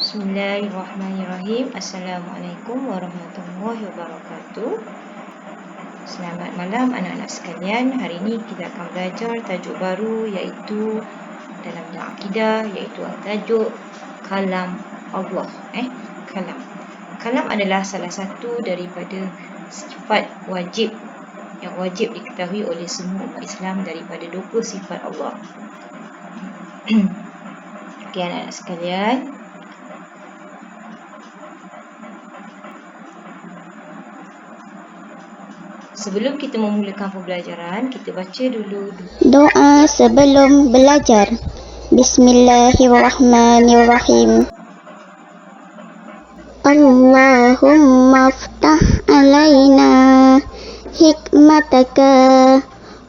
Bismillahirrahmanirrahim. Assalamualaikum warahmatullahi wabarakatuh. Selamat malam anak-anak sekalian. Hari ini kita akan belajar tajuk baru iaitu dalam bidang akidah, iaitu tajuk kalam Allah. Kalam. Kalam adalah salah satu daripada sifat wajib yang wajib diketahui oleh semua umat Islam daripada 20 sifat Allah. Okey anak-anak sekalian, sebelum kita memulakan pembelajaran, kita baca dulu doa sebelum belajar. Bismillahirrahmanirrahim. Allahumma ftah alaina hikmataka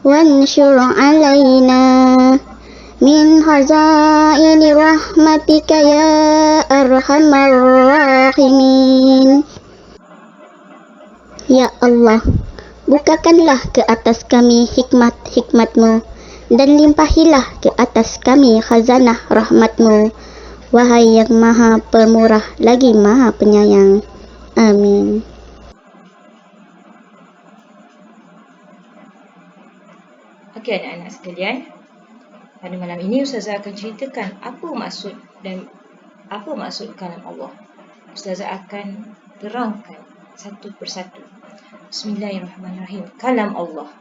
wanshur alaina min hazaini rahmatika ya arhamar rahimin. Ya Allah, bukakanlah ke atas kami hikmat-hikmat-Mu dan limpahilah ke atas kami khazanah rahmat-Mu, wahai yang maha pemurah lagi maha penyayang. Amin. Okey anak-anak sekalian, pada malam ini Ustazah akan ceritakan apa maksud kalam Allah. Ustazah akan terangkan satu persatu. Bismillahirrahmanirrahim. Kalam Allah.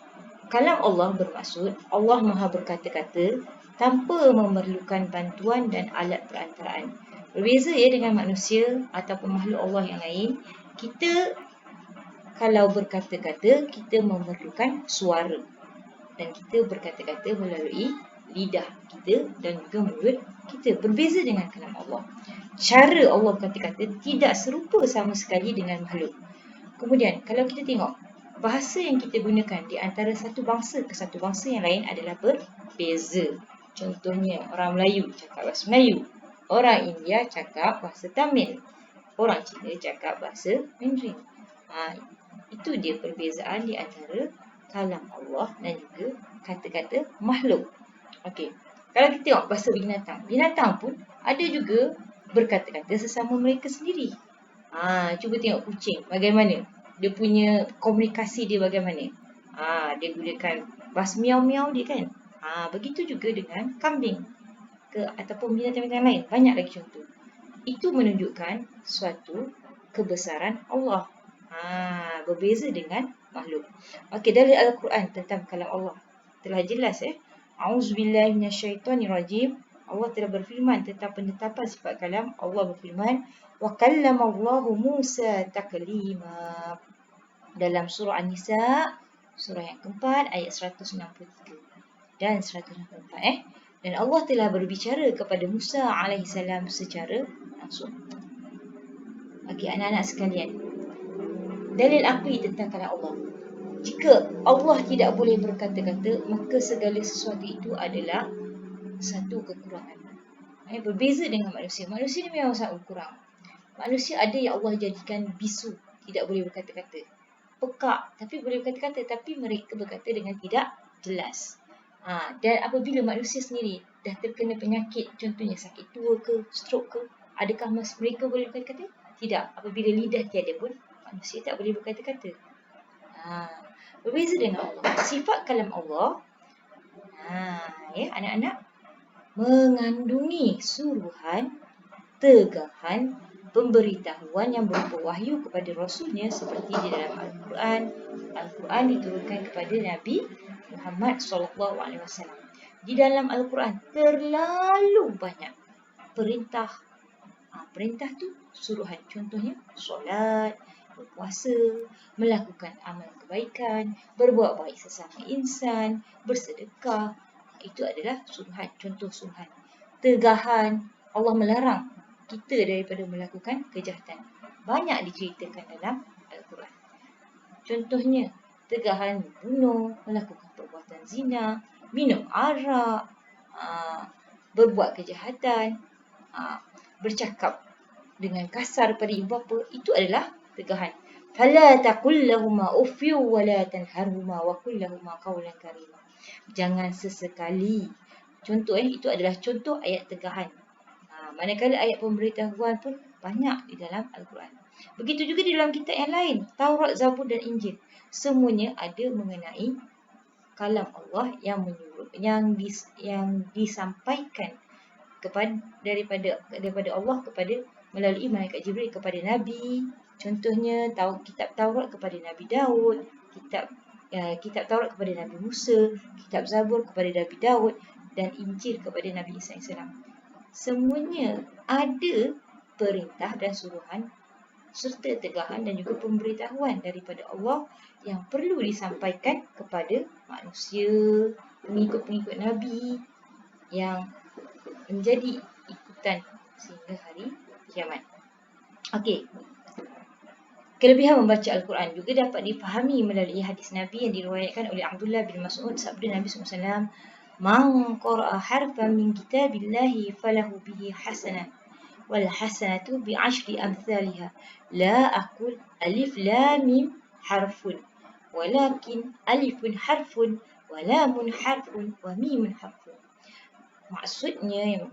Kalam Allah bermaksud Allah Maha berkata-kata tanpa memerlukan bantuan dan alat perantaraan. Berbeza dengan manusia ataupun makhluk Allah yang lain, kita kalau berkata-kata kita memerlukan suara dan kita berkata-kata melalui lidah kita dan juga mulut kita. Berbeza dengan kalam Allah. Cara Allah berkata-kata tidak serupa sama sekali dengan makhluk. Kemudian kalau kita tengok bahasa yang kita gunakan di antara satu bangsa ke satu bangsa yang lain adalah berbeza. Contohnya orang Melayu cakap bahasa Melayu, orang India cakap bahasa Tamil, orang Cina cakap bahasa Mandarin. Itu dia perbezaan di antara kalam Allah dan juga kata-kata makhluk. Okey. Kalau kita tengok bahasa binatang, binatang pun ada juga berkata-kata sesama mereka sendiri. Cuba tengok kucing bagaimana dia punya komunikasi dia bagaimana. Dia gunakan bahasa miau-miau dia kan. Begitu juga dengan kambing ataupun binatang-binatang lain. Banyak lagi contoh. Itu menunjukkan suatu kebesaran Allah. Berbeza dengan makhluk. Okey, dari Al-Quran tentang kalam Allah telah jelas A'udzubillahi minasyaitonirrajim. Allah telah berfirman tentang penetapan sifat kalam. Allah berfirman, wa kallamallahu Musa taklima. Dalam surah An-Nisa, surah yang keempat, ayat 163 dan 164. Dan Allah telah berbicara kepada Musa alaihissalam secara langsung. Okey, anak-anak sekalian, dalil akli tentang kalam Allah. Jika Allah tidak boleh berkata-kata, maka segala sesuatu itu adalah satu kekurangan. Berbeza dengan manusia. Manusia ni memang sangat kurang. Manusia ada yang Allah jadikan bisu, tidak boleh berkata-kata. Pekak, tapi boleh berkata-kata, tapi mereka berkata dengan tidak jelas. Dan apabila manusia sendiri dah terkena penyakit, contohnya sakit tua ke, stroke ke, adakah mereka boleh berkata-kata? Tidak. Apabila lidah tiada pun, manusia tak boleh berkata-kata. Berbeza dengan Allah. Sifat kalam Allah, anak-anak, mengandungi suruhan, tegahan, pemberitahuan yang berupa wahyu kepada Rasulnya seperti di dalam Al-Quran. Al-Quran diturunkan kepada Nabi Muhammad SAW. Di dalam Al-Quran terlalu banyak perintah. Perintah tu suruhan. Contohnya solat, berpuasa, melakukan amal kebaikan, berbuat baik sesama insan, bersedekah. Itu adalah suruhan, contoh suruhan. Tegahan, Allah melarang kita daripada melakukan kejahatan. Banyak diceritakan dalam Al-Quran. Contohnya, tegahan membunuh, melakukan perbuatan zina, minum arak, berbuat kejahatan, bercakap dengan kasar pada ibu bapa. Itu adalah tegahan. Fala taqul lahumā uffin wa la tanharhumā wa qul lahumā qawlan karīmā. Jangan sesekali. Contoh itu adalah contoh ayat tegahan. Manakala ayat pemberitahuan pun banyak di dalam Al-Quran. Begitu juga di dalam kitab yang lain, Taurat, Zabur dan Injil. Semuanya ada mengenai kalam Allah yang menyuruh, yang disampaikan daripada Allah kepada melalui malaikat Jibril kepada Nabi. Contohnya kitab Taurat kepada Nabi Daud, kitab Taurat kepada Nabi Musa, kitab Zabur kepada Nabi Daud dan Injil kepada Nabi Isa AS. Semuanya ada perintah dan suruhan serta tegahan dan juga pemberitahuan daripada Allah yang perlu disampaikan kepada manusia, pengikut-pengikut Nabi yang menjadi ikutan sehingga hari kiamat. Okey. Kelebihan membaca Al-Quran juga dapat difahami melalui hadis Nabi yang diriwayatkan oleh Abdullah bin Mas'ud. Sabda Nabi SAW, "Man qara'a harfan min kitabillahi falahu bihi hasanah wal hasanatu bi 'ashri amsalha la aqul alif lam mim harfun walakin alifun harfun wa lamun harfun wa mimun harfun." Maksudnya,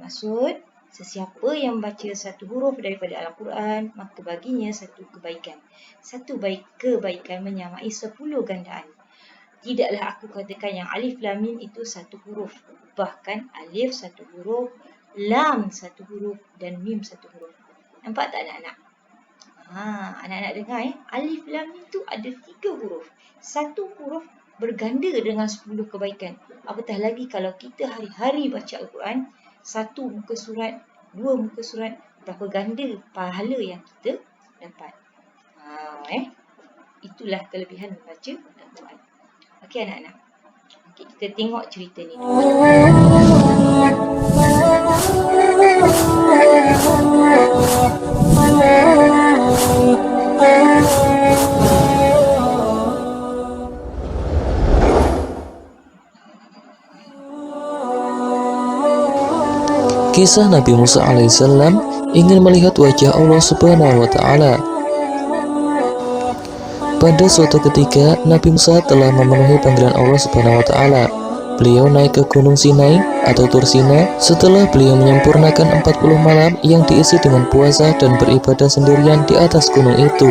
sesiapa yang baca satu huruf daripada Al-Quran, maka baginya satu kebaikan. Satu kebaikan menyamai 10 gandaan. Tidaklah aku katakan yang alif lam mim itu satu huruf. Bahkan alif satu huruf, lam satu huruf dan mim satu huruf. Nampak tak anak-anak? Anak-anak dengar alif lam mim itu ada 3 huruf. Satu huruf berganda dengan 10 kebaikan. Apatah lagi kalau kita hari-hari baca Al-Quran, 1 muka surat, 2 muka surat, berapa ganda pahala yang kita dapat. Itulah kelebihan membaca Al-Quran. Okey anak-anak. Okey, kita tengok cerita ni. Kisah Nabi Musa alaihissalam ingin melihat wajah Allah Subhanahu wa Ta'ala. Pada suatu ketika, Nabi Musa telah memenuhi panggilan Allah Subhanahu wa Ta'ala. Beliau naik ke Gunung Sinai atau Tur Sina setelah beliau menyempurnakan 40 malam yang diisi dengan puasa dan beribadah sendirian di atas gunung itu.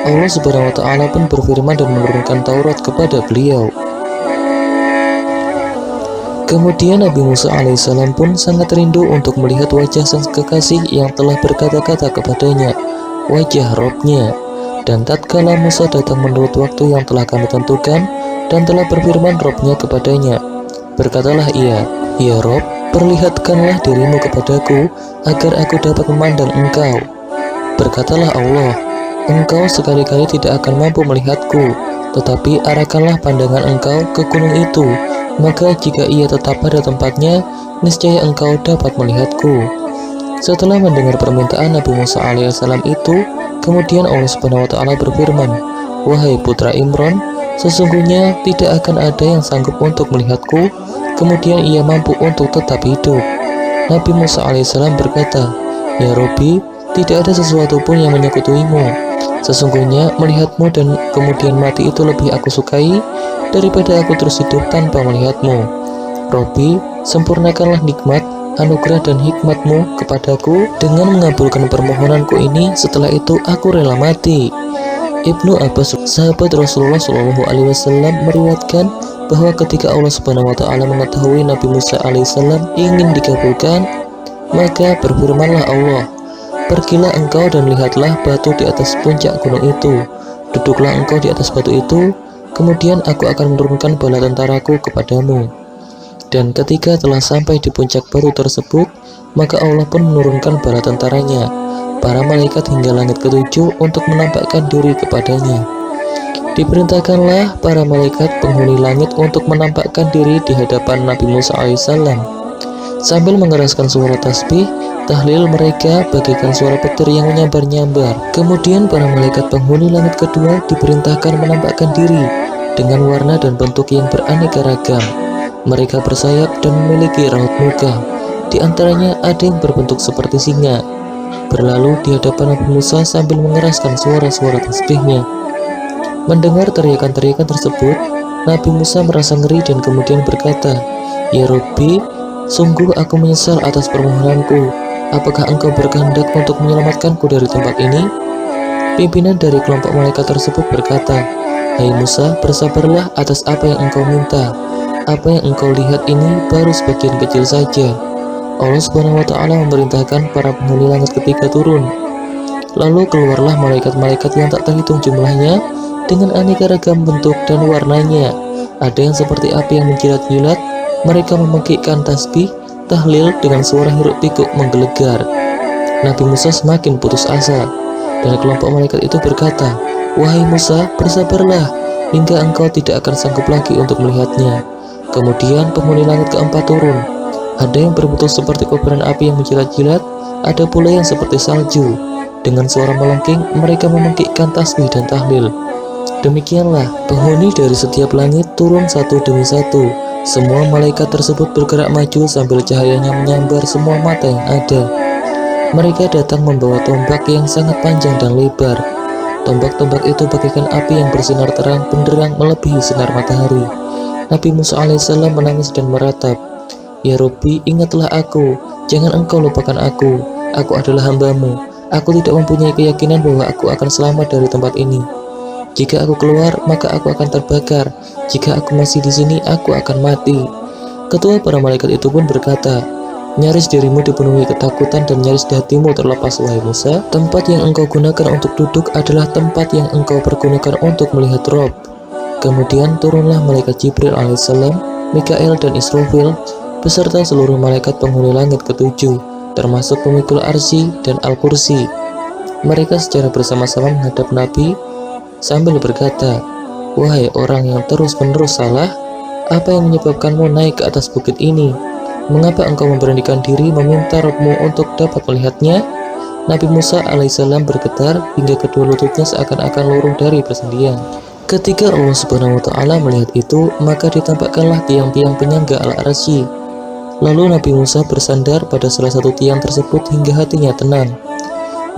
Allah Subhanahu wa Ta'ala pun berfirman dan menurunkan Taurat kepada beliau. Kemudian Nabi Musa alaihissalam pun sangat rindu untuk melihat wajah sang kekasih yang telah berkata-kata kepadanya, wajah Robnya. Dan tatkala Musa datang menurut waktu yang telah kami tentukan dan telah berfirman Robnya kepadanya, berkatalah ia, ya Rob, perlihatkanlah dirimu kepadaku agar aku dapat memandang engkau. Berkatalah Allah, engkau sekali-kali tidak akan mampu melihatku, tetapi arahkanlah pandangan engkau ke gunung itu. Maka jika ia tetap pada tempatnya, niscaya engkau dapat melihatku. Setelah mendengar permintaan Nabi Musa alaihissalam itu, kemudian Allah Subhanahu wa Ta'ala berfirman, wahai putra Imran, sesungguhnya tidak akan ada yang sanggup untuk melihatku, kemudian ia mampu untuk tetap hidup. Nabi Musa alaihissalam berkata, ya Robbi, tidak ada sesuatu pun yang menyekutuimu. Sesungguhnya melihatmu dan kemudian mati itu lebih aku sukai daripada aku terus hidup tanpa melihatmu. Robbi, sempurnakanlah nikmat, anugerah dan hikmatmu kepadaku dengan mengabulkan permohonanku ini. Setelah itu aku rela mati. Ibnu Abbas, sahabat Rasulullah SAW, meriwayatkan bahwa ketika Allah Subhanahu wa Ta'ala mengetahui Nabi Musa alaihissalam ingin dikabulkan, maka berfirmanlah Allah, pergilah engkau dan lihatlah batu di atas puncak gunung itu. Duduklah engkau di atas batu itu, kemudian aku akan menurunkan bala tentaraku kepadamu. Dan ketika telah sampai di puncak batu tersebut, maka Allah pun menurunkan bala tentaranya, para malaikat hingga langit ketujuh untuk menampakkan diri kepadanya. Diperintahkanlah para malaikat penghuni langit untuk menampakkan diri di hadapan Nabi Musa alaihissalam. Sambil mengeraskan suara tasbih, tahlil mereka bagaikan suara petir yang menyambar-nyambar. Kemudian para malaikat penghuni langit kedua diperintahkan menampakkan diri dengan warna dan bentuk yang beraneka ragam. Mereka bersayap dan memiliki raut muka. Di antaranya ada yang berbentuk seperti singa, berlalu di hadapan Nabi Musa sambil mengeraskan suara-suara tasbihnya. Mendengar teriakan-teriakan tersebut, Nabi Musa merasa ngeri dan kemudian berkata, ya Robbi, sungguh aku menyesal atas permohonanku. apakah engkau berkehendak untuk menyelamatkanku dari tempat ini? Pimpinan dari kelompok malaikat tersebut berkata, Hai Musa, bersabarlah atas apa yang engkau minta. Apa yang engkau lihat ini baru sebagian kecil saja. Allah Subhanahu wa Ta'ala memerintahkan para penghuni langit ketiga turun. Lalu keluarlah malaikat-malaikat yang tak terhitung jumlahnya dengan aneka ragam bentuk dan warnanya. Ada yang seperti api yang menjilat-jilat. Mereka memekikkan tasbih, tahlil dengan suara hiruk pikuk menggelegar. Nabi Musa semakin putus asa, dan kelompok malaikat itu berkata, Wahai Musa, bersabarlah hingga engkau tidak akan sanggup lagi untuk melihatnya. Kemudian penghuni langit keempat turun. Ada yang berbentuk seperti kobaran api yang menjilat-jilat, ada pula yang seperti salju. Dengan suara melengking, mereka memekikkan tasbih dan tahlil. Demikianlah penghuni dari setiap langit turun satu demi satu. Semua malaikat tersebut bergerak maju sambil cahayanya menyambar semua mata yang ada. Mereka datang membawa tombak yang sangat panjang dan lebar. Tombak-tombak itu bagaikan api yang bersinar terang benderang melebihi sinar matahari. Nabi Musa alaihissalam menangis dan meratap, Ya Robbi, ingatlah aku, jangan engkau lupakan aku. Aku adalah hambamu. Aku tidak mempunyai keyakinan bahwa aku akan selamat dari tempat ini. Jika aku keluar, maka aku akan terbakar. Jika aku masih di sini, aku akan mati. Ketua para malaikat itu pun berkata, Nyaris dirimu dipenuhi ketakutan dan nyaris di hatimu terlepas, wahai Musa. Tempat yang engkau gunakan untuk duduk adalah tempat yang engkau pergunakan untuk melihat Rob. Kemudian turunlah malaikat Jibril alaihissalam, Mikael dan Israfil, beserta seluruh malaikat penghuni langit ketujuh, termasuk pemikul arsy dan al-kursi. Mereka secara bersama-sama menghadap Nabi sambil berkata, Wahai orang yang terus-menerus salah, apa yang menyebabkanmu naik ke atas bukit ini? Mengapa engkau memberanikan diri meminta Rabbmu untuk dapat melihatnya? Nabi Musa alaihissalam bergetar hingga kedua lututnya seakan-akan lurung dari persendian. Ketika Allah Subhanahu wa Ta'ala melihat itu, maka ditampakkanlah tiang-tiang penyangga al-arsy. Lalu Nabi Musa bersandar pada salah satu tiang tersebut hingga hatinya tenang.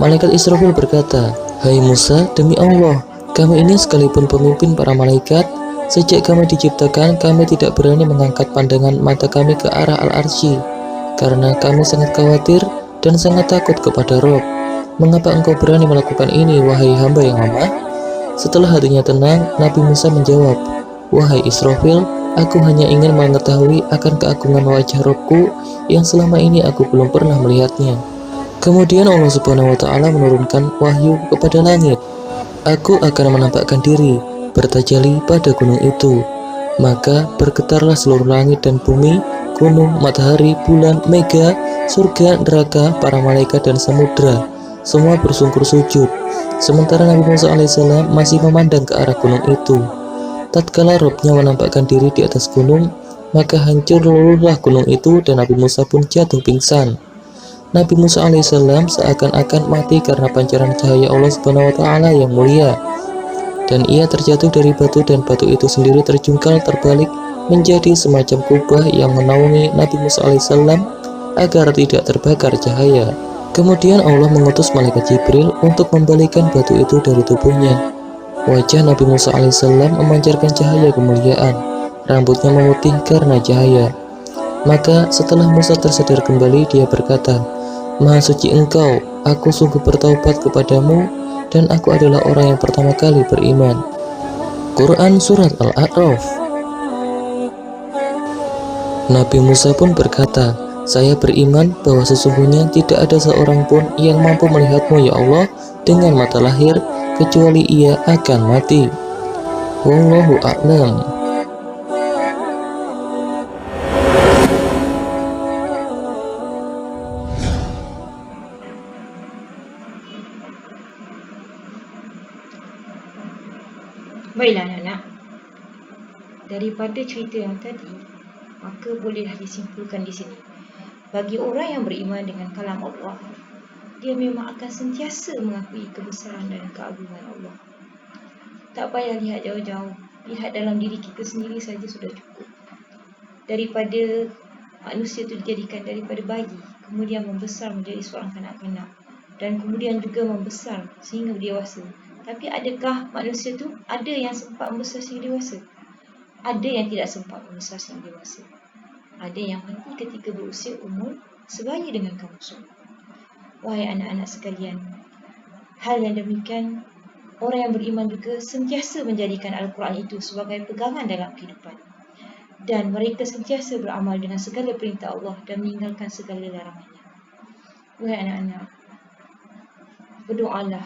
Malaikat Israfil berkata, Hai Musa, demi Allah, kami ini sekalipun pemimpin para malaikat, sejak kami diciptakan, kami tidak berani mengangkat pandangan mata kami ke arah al-arsy, karena kami sangat khawatir dan sangat takut kepada Rob. Mengapa engkau berani melakukan ini, wahai hamba yang lemah? Setelah hatinya tenang, Nabi Musa menjawab, Wahai Israfil, aku hanya ingin mengetahui akan keagungan wajah Robku yang selama ini aku belum pernah melihatnya. Kemudian Allah Subhanahu wa Ta'ala menurunkan wahyu kepada langit. Aku akan menampakkan diri, bertajalli pada gunung itu. Maka bergetarlah seluruh langit dan bumi, gunung, matahari, bulan, mega, surga, neraka, para malaikat dan samudra. Semua bersungkur sujud. Sementara Nabi Musa alaihissalam masih memandang ke arah gunung itu. Tatkala Robnya menampakkan diri di atas gunung, maka hancur luluhlah gunung itu dan Nabi Musa pun jatuh pingsan. Nabi Musa alaihissalam seakan-akan mati karena pancaran cahaya Allah Subhanahu wa Ta'ala yang mulia, dan ia terjatuh dari batu dan batu itu sendiri terjungkal terbalik menjadi semacam kubah yang menaungi Nabi Musa alaihissalam agar tidak terbakar cahaya. Kemudian Allah mengutus malaikat Jibril untuk membalikkan batu itu dari tubuhnya. Wajah Nabi Musa alaihissalam memancarkan cahaya kemuliaan, rambutnya memutih karena cahaya. Maka setelah Musa tersadar kembali, dia berkata, Maha suci engkau, aku sungguh bertaubat kepadamu, dan aku adalah orang yang pertama kali beriman. Quran Surat Al-A'raf. Nabi Musa pun berkata, Saya beriman bahwa sesungguhnya tidak ada seorang pun yang mampu melihatmu ya Allah dengan mata lahir, kecuali ia akan mati. Wallahu a'lam. Baiklah anak-anak, daripada cerita yang tadi, maka bolehlah disimpulkan di sini. Bagi orang yang beriman dengan kalam Allah, dia memang akan sentiasa mengakui kebesaran dan keagungan Allah. Tak payah lihat jauh-jauh, lihat dalam diri kita sendiri saja sudah cukup. Daripada manusia itu dijadikan daripada bayi, kemudian membesar menjadi seorang kanak-kanak, dan kemudian juga membesar sehingga dewasa. Tapi adakah manusia itu ada yang sempat membesar sehingga dewasa? Ada yang tidak sempat membesar sehingga dewasa. Ada yang mati ketika berusia umur sebaya dengan kamu semua. Wahai anak-anak sekalian, hal yang demikian, orang yang beriman juga sentiasa menjadikan Al-Quran itu sebagai pegangan dalam kehidupan. Dan mereka sentiasa beramal dengan segala perintah Allah dan meninggalkan segala larangannya. Wahai anak-anak, berdoalah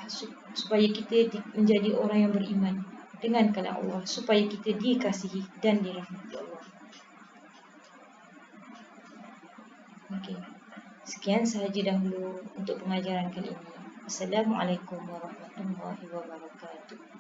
supaya kita menjadi orang yang beriman dengan kalam Allah, supaya kita dikasihi dan dirahmati Allah. Okey. Sekian sahaja dahulu untuk pengajaran kali ini. Assalamualaikum warahmatullahi wabarakatuh.